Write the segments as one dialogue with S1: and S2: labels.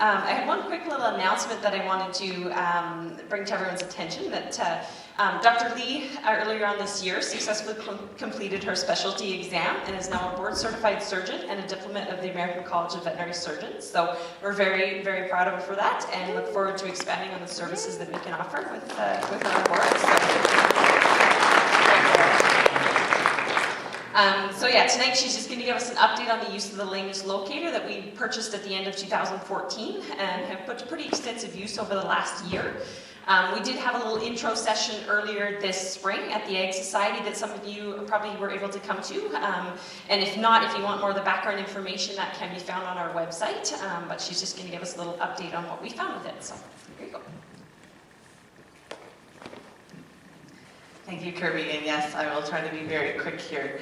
S1: I had one quick little announcement that I wanted to bring to everyone's attention, that Dr. Lee, earlier on this year, successfully completed her specialty exam and is now a board-certified surgeon and a diplomat of the American College of Veterinary Surgeons. So we're very, very proud of her for that, and look forward to expanding on the services that we can offer with our board. So yeah, tonight she's just going to give us an update on the use of the Lameness Locator that we purchased at the end of 2014 and have put to pretty extensive use over the last year. We did have a little intro session earlier this spring at the Ag Society that some of you probably were able to come to. And if not, if you want more of the background information, that can be found on our website. But she's just going to give us a little update on what we found with it. So here you go.
S2: Thank you, Kirby, and yes, I will try to be very quick here.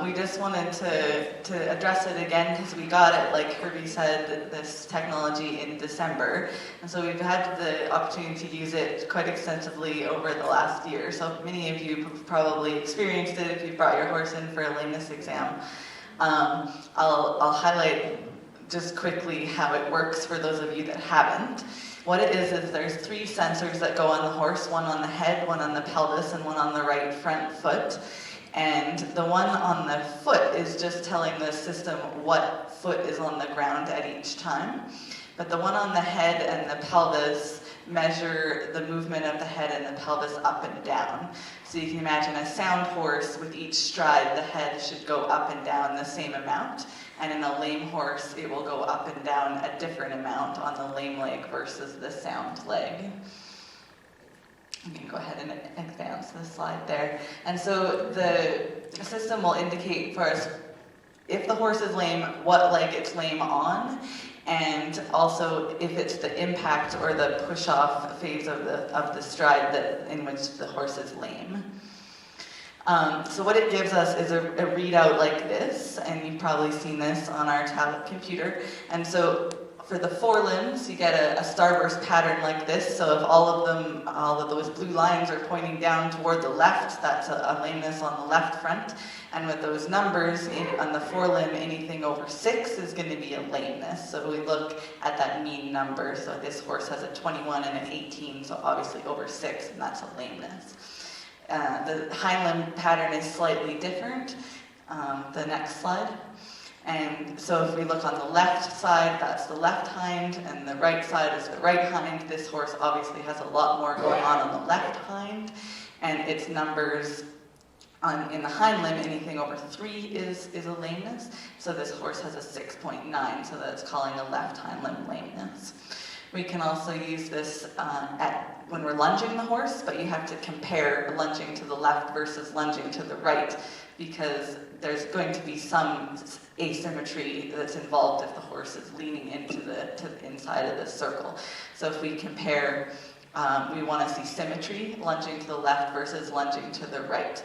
S2: We just wanted to address it again because we got it, like Kirby said, this technology in December, and so we've had the opportunity to use it quite extensively over the last year. So many of you have probably experienced it if you brought your horse in for a lameness exam. I'll highlight just quickly how it works for those of you that haven't. What it is there's 3 sensors that go on the horse, one on the head, one on the pelvis, and one on the right front foot. And the one on the foot is just telling the system what foot is on the ground at each time. But the one on the head and the pelvis measure the movement of the head and the pelvis up and down. So you can imagine a sound horse, with each stride, the head should go up and down the same amount. And in a lame horse, it will go up and down a different amount on the lame leg versus the sound leg. You can go ahead and advance the slide there. And so the system will indicate for us if the horse is lame, what leg it's lame on, and also if it's the impact or the push-off phase of the stride in which the horse is lame. So what it gives us is a readout like this, and you've probably seen this on our tablet computer. And so for the forelimbs, you get a starburst pattern like this. So if all of those blue lines are pointing down toward the left, that's a lameness on the left front. And with those numbers on the forelimb, anything over 6 is going to be a lameness. So we look at that mean number. So this horse has a 21 and an 18, so obviously over 6, and that's a lameness. The hind limb pattern is slightly different. The next slide. And so if we look on the left side, that's the left hind, and the right side is the right hind. This horse obviously has a lot more going on the left hind, and its numbers in the hind limb, anything over 3 is a lameness. So this horse has a 6.9, so that's calling a left hind limb lameness. We can also use this when we're lunging the horse, but you have to compare lunging to the left versus lunging to the right, because there's going to be some asymmetry that's involved if the horse is leaning into the inside of the circle. So if we compare, we want to see symmetry, lunging to the left versus lunging to the right.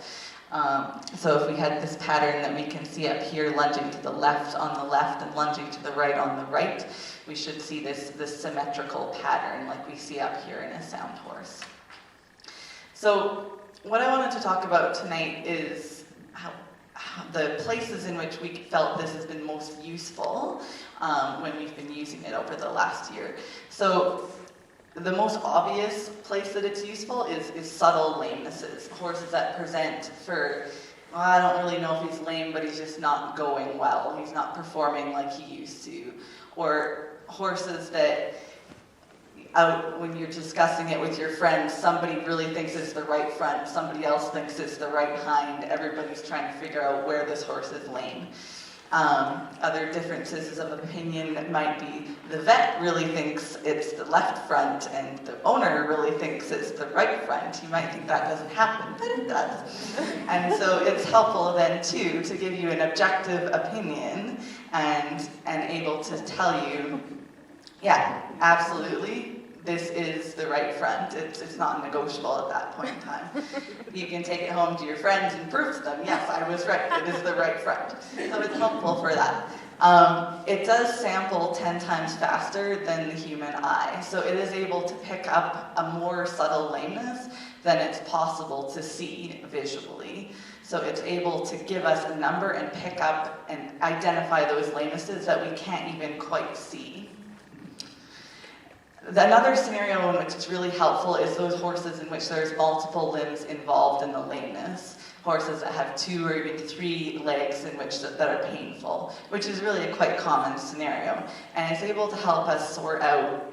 S2: So if we had this pattern that we can see up here, lunging to the left on the left and lunging to the right on the right, we should see this symmetrical pattern like we see up here in a sound horse. So what I wanted to talk about tonight is how the places in which we felt this has been most useful when we've been using it over the last year. So the most obvious place that it's useful is subtle lamenesses. Horses that present for, well, I don't really know if he's lame, but he's just not going well. He's not performing like he used to. Or horses that, when you're discussing it with your friends, somebody really thinks it's the right front, somebody else thinks it's the right hind. Everybody's trying to figure out where this horse is lame. Other differences of opinion might be the vet really thinks it's the left front and the owner really thinks it's the right front. You might think that doesn't happen, but it does. And so it's helpful then too to give you an objective opinion and able to tell you, yeah, absolutely, this is the right front. It's not negotiable at that point in time. You can take it home to your friends and prove to them, yes, I was right, it is the right front. So it's helpful for that. It does sample 10 times faster than the human eye, so it is able to pick up a more subtle lameness than it's possible to see visually. So it's able to give us a number and pick up and identify those lamenesses that we can't even quite see. Another scenario in which it's really helpful is those horses in which there's multiple limbs involved in the lameness. Horses that have 2 or even 3 legs in which that are painful, which is really a quite common scenario. And it's able to help us sort out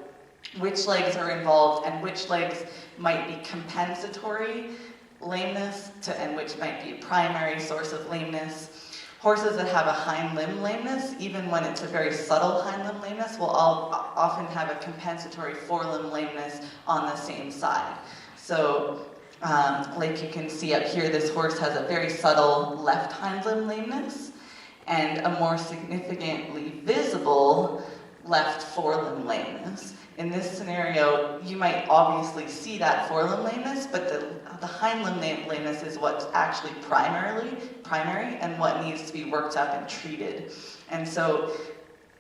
S2: which legs are involved and which legs might be compensatory lameness and which might be a primary source of lameness. Horses that have a hind limb lameness, even when it's a very subtle hind limb lameness, will often have a compensatory forelimb lameness on the same side. So, like you can see up here, this horse has a very subtle left hind limb lameness and a more significantly visible left forelimb lameness. In this scenario, you might obviously see that forelimb lameness, but the hind limb lameness is what's actually primary and what needs to be worked up and treated. And so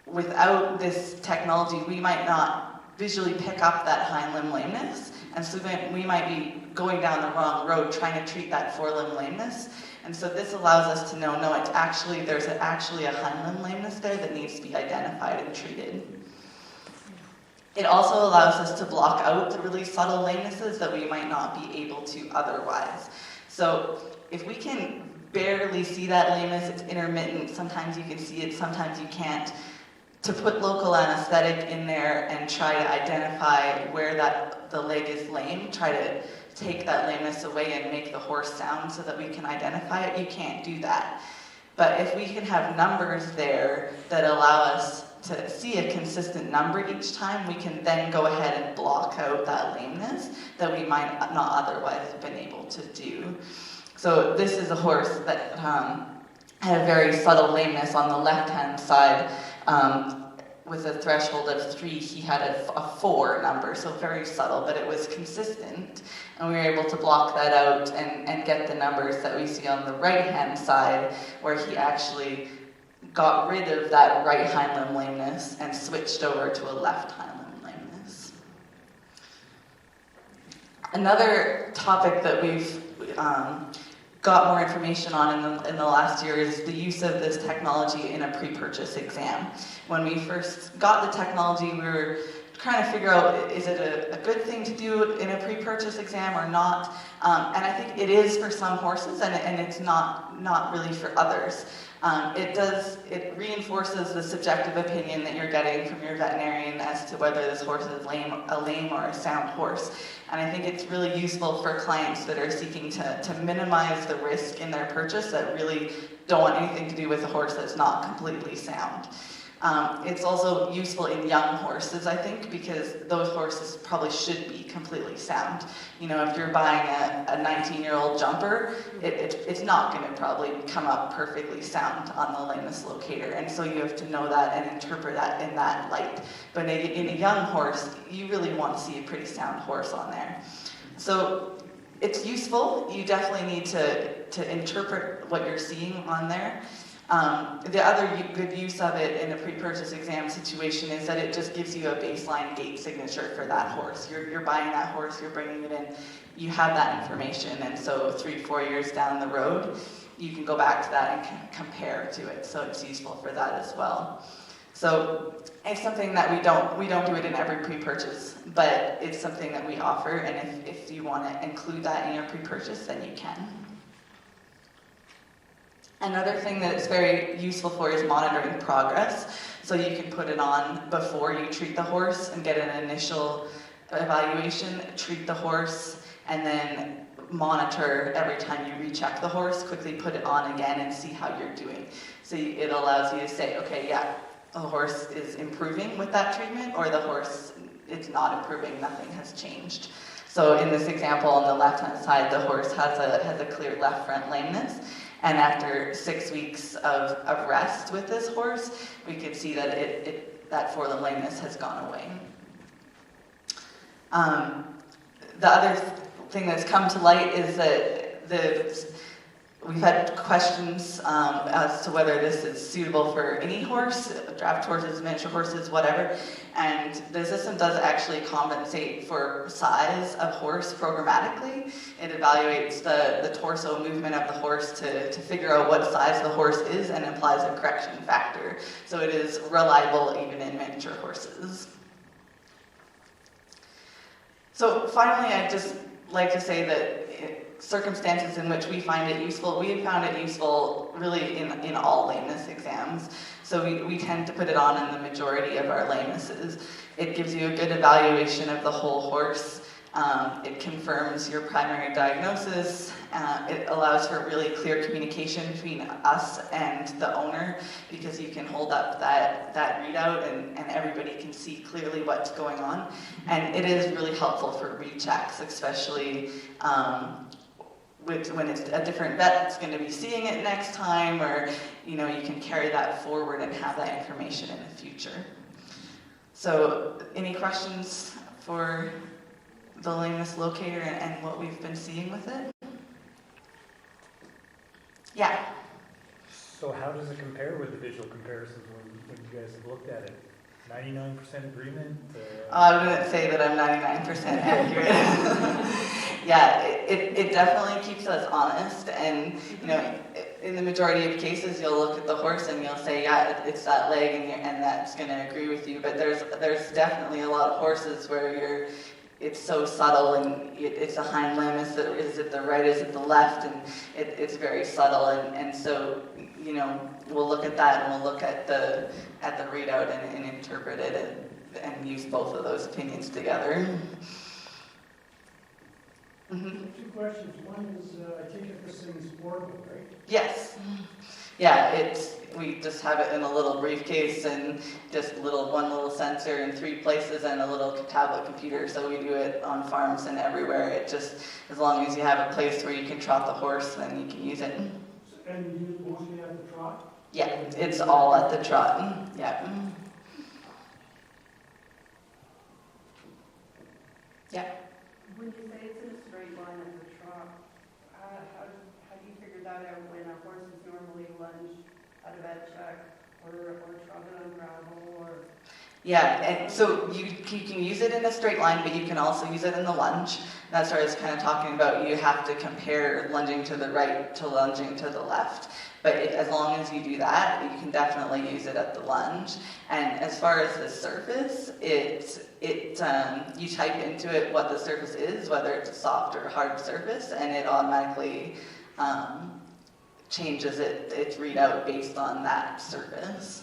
S2: without this technology, we might not visually pick up that hind limb lameness, and so then we might be going down the wrong road trying to treat that forelimb lameness. And so this allows us to know, no, there's actually a hind limb lameness there that needs to be identified and treated. It also allows us to block out the really subtle lamenesses that we might not be able to otherwise. So if we can barely see that lameness, it's intermittent, sometimes you can see it, sometimes you can't, to put local anesthetic in there and try to identify where the leg is lame, try to take that lameness away and make the horse sound so that we can identify it, you can't do that. But if we can have numbers there that allow us to see a consistent number each time, we can then go ahead and block out that lameness that we might not otherwise have been able to do. So this is a horse that had a very subtle lameness on the left-hand side. With a threshold of 3, he had a 4 number, so very subtle, but it was consistent. And we were able to block that out and get the numbers that we see on the right-hand side, where he actually got rid of that right hind limb lameness and switched over to a left hind limb lameness. Another topic that we've got more information on in the last year is the use of this technology in a pre-purchase exam. When we first got the technology, we were trying to figure out, is it a good thing to do in a pre-purchase exam or not? And I think it is for some horses, and it's not really for others. It reinforces the subjective opinion that you're getting from your veterinarian as to whether this horse is a lame or a sound horse. And I think it's really useful for clients that are seeking to minimize the risk in their purchase, that really don't want anything to do with a horse that's not completely sound. It's also useful in young horses, I think, because those horses probably should be completely sound. You know, if you're buying a 19-year-old jumper, it's not going to probably come up perfectly sound on the Lameness Locator, and so you have to know that and interpret that in that light. But in a young horse, you really want to see a pretty sound horse on there. So it's useful. You definitely need to interpret what you're seeing on there. The other good use of it in a pre-purchase exam situation is that it just gives you a baseline gait signature for that horse. You're buying that horse, you're bringing it in, you have that information, and so 3-4 years down the road, you can go back to that and compare to it, so it's useful for that as well. So it's something that we don't do it in every pre-purchase, but it's something that we offer, and if you want to include that in your pre-purchase, then you can. Another thing that it's very useful for is monitoring progress. So you can put it on before you treat the horse and get an initial evaluation, treat the horse, and then monitor every time you recheck the horse, quickly put it on again and see how you're doing. So it allows you to say, okay, yeah, the horse is improving with that treatment, or the horse is not improving, nothing has changed. So in this example on the left-hand side, the horse has a clear left front lameness. And after 6 weeks of rest with this horse, we could see that that forelimb lameness has gone away. The other thing that's come to light is that we've had questions as to whether this is suitable for any horse, draft horses, miniature horses, whatever. And the system does actually compensate for size of horse programmatically. It evaluates the torso movement of the horse to figure out what size the horse is and applies a correction factor. So it is reliable even in miniature horses. So finally, I'd just like to say that circumstances in which we find it useful, we have found it useful really in all lameness exams. So we tend to put it on in the majority of our lamenesses. It gives you a good evaluation of the whole horse. It confirms your primary diagnosis. It allows for really clear communication between us and the owner, because you can hold up that readout and everybody can see clearly what's going on. And it is really helpful for rechecks, especially when it's a different vet that's going to be seeing it next time, or you can carry that forward and have that information in the future. So any questions for the Lameness Locator and what we've been seeing with it? Yeah.
S3: So how does it compare with the visual comparisons when you guys have looked at it? 99% agreement?
S2: I wouldn't say that I'm 99% accurate. Yeah, it definitely keeps us honest, and in the majority of cases you'll look at the horse and you'll say, yeah, it's that leg, and that's going to agree with you. But there's definitely a lot of horses where it's so subtle, and it's a hind lammus, is it the right, is it the left, and it's very subtle, and so we'll look at that, and we'll look at the readout and interpret it and use both of those opinions together. Mm-hmm.
S4: Two questions. One is, I take it this thing is portable, right?
S2: Yes. Yeah, we just have it in a little briefcase and just one little sensor in 3 places and a little tablet computer. So we do it on farms and everywhere. It just, as long as you have a place where you can trot the horse, then you can use it.
S4: And you use it mostly at the trot?
S2: Yeah, it's all at the trot. Yeah. Yeah.
S5: When you say it's in a straight line at the trot, how do you figure that out when a horse is normally lunged at a vet check or trotted on gravel or?
S2: Yeah, and so you can use it in a straight line, but you can also use it in the lunge. That's what I was kind of talking about. You have to compare lunging to the right to lunging to the left. But as long as you do that, you can definitely use it at the lunge. And as far as the surface, you type into it what the surface is, whether it's a soft or hard surface, and it automatically changes its readout based on that surface.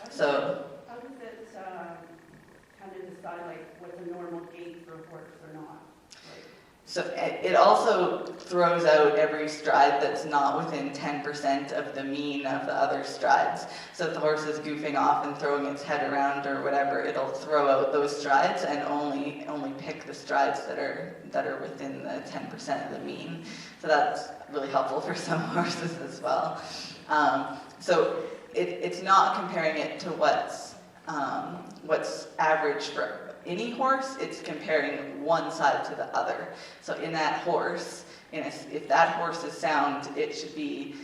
S2: So.
S5: How does it kind of decide what's a normal gait for a horse or not?
S2: So it also throws out every stride that's not within 10% of the mean of the other strides. So if the horse is goofing off and throwing its head around or whatever, it'll throw out those strides and only pick the strides that are within the 10% of the mean. So that's really helpful for some horses as well. So it's not comparing it to what's average for any horse. It's comparing one side to the other. So in that horse, if that horse is sound, it should be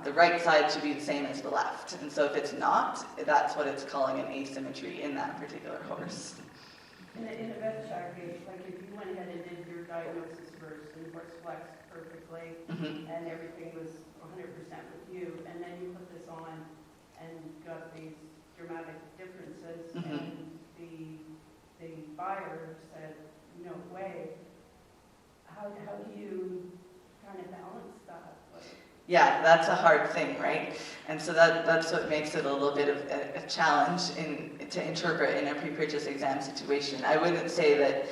S2: the right side should be the same as the left. And so if it's not, that's what it's calling an asymmetry in that particular horse.
S5: In a vet check, if you went ahead and did your diagnosis first and the horse flexed perfectly and everything was 100% with you, and then you put this on and got these dramatic differences, and the buyer said, no way. How do you kind of balance that?
S2: Yeah, that's a hard thing, right? And so that's what makes it a little bit of a challenge to interpret in a pre-purchase exam situation. I wouldn't say that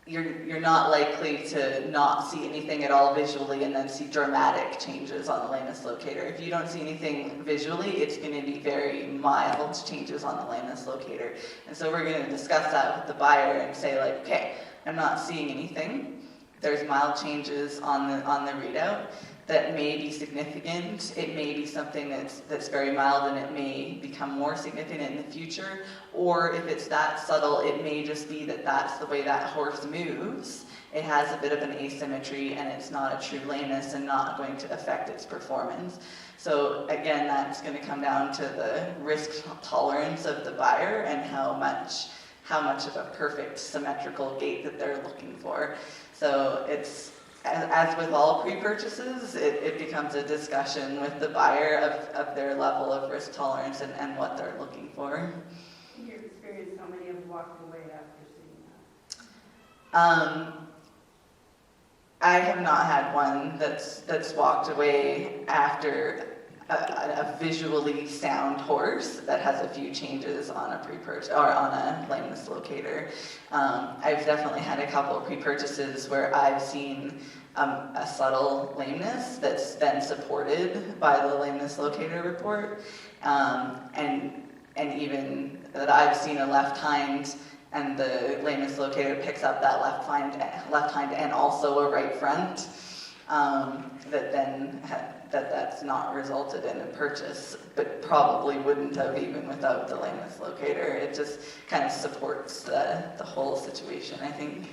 S2: you're not likely to not see anything at all visually and then see dramatic changes on the Lameness Locator. If you don't see anything visually, it's going to be very mild changes on the Lameness Locator. And so we're going to discuss that with the buyer and say, okay, I'm not seeing anything. There's mild changes on the readout that may be significant. It may be something that's very mild and it may become more significant in the future. Or if it's that subtle, it may just be that that's the way that horse moves. It has a bit of an asymmetry and it's not a true lameness and not going to affect its performance. So again, that's going to come down to the risk tolerance of the buyer and how much of a perfect symmetrical gait that they're looking for. So it's, as with all pre-purchases, it becomes a discussion with the buyer of their level of risk tolerance and what they're looking for.
S5: In your experience, how many have walked away after seeing
S2: I have not had one that's walked away after a visually sound horse that has a few changes on a pre-purchase or on a lameness locator. I've definitely had a couple of pre-purchases where I've seen a subtle lameness that's been supported by the lameness locator report, and even that I've seen a left hind and the lameness locator picks up that left hind and also a right front, that's not resulted in a purchase, but probably wouldn't have even without the lameness locator. It just kind of supports the whole situation, I think.